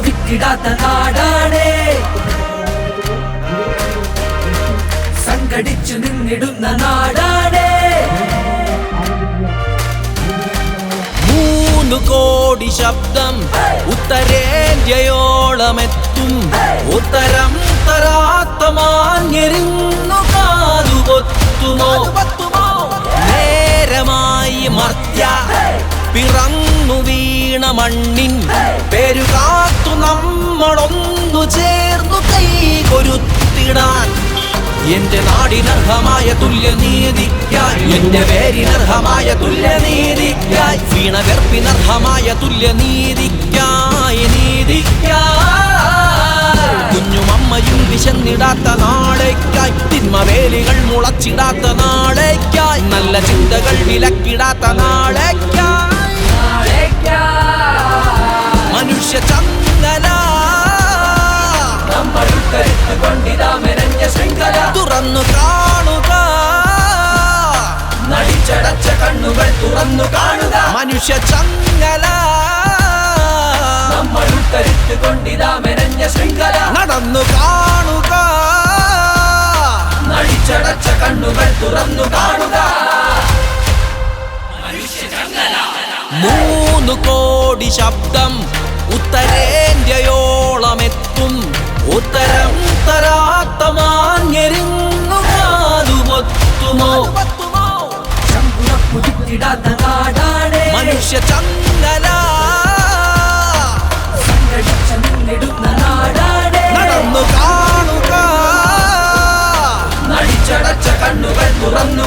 വിട്ടിടാത്ത നാടാണ്, സംഘടിച്ചു നിന്നിടുന്ന നാടാണ്. 3 കോടി ശബ്ദം ഉത്തരേന്ത്യയോളമെത്തും. ഉത്തരം തരാത്ത മാഞ്ഞെരിഞ്ഞു കാതുകൊത്തുമോ? നേരമായി മർത്യ പിറന്നു വീണ മണ്ണിൻ പേരുകാത്തു നമ്മളൊന്നു ചേർന്നു കൈകൊരുത്തിടാൻ. എന്റെ നാടിനർഹമായ തുല്യനീതിക്കായി, എന്റെ പേരിനർഹമായ തുല്യനീതിക്കായി, വീണഗർഭിനർഹമായ തുല്യനീതിക്കായി, നീതിക്കായി. കുഞ്ഞുമമ്മയും വിശന്നിടാത്ത നാളേക്കായി, തിന്മവേലികൾ മുളച്ചിടാത്ത നാളേക്കായി, നല്ല ചിന്തകൾ വിലക്കിടാത്ത നാളേക്കായി. മനുഷ്യ ചങ്ങല നമ്മൾ ഉൾക്കരുത്തുകൊണ്ടിതാ മെനഞ്ഞ ശൃംഖല തുറന്നു കാണുക, നടിച്ചടച്ച കണ്ണുകൾ തുറന്നു കാണുക. മനുഷ്യ ചങ്ങല നമ്മൾ ഉൾക്കരുത്തുകൊണ്ടിതാ മെനഞ്ഞ ശൃംഖല നടന്നു കാണുക, നടിച്ചടച്ച കണ്ണുകൾ തുറന്നു കാണുക. 3 കോടി ശബ്ദം ഉത്തരേന്ത്യയോളമെത്തും. ഉത്തരം തരാത്ത മാഞ്ഞെരിഞ്ഞു കാതുകൊത്തുമോ? ശംഖുറപ്പു വിട്ടിടാത്ത നാടാണ്, മനുഷ്യ ചങ്ങല സംഘടിച്ചു നിന്നിടുന്ന നാടാണ്. നടന്നു കാണുക, നടിച്ചടച്ച കണ്ണുകൾ തുറന്നു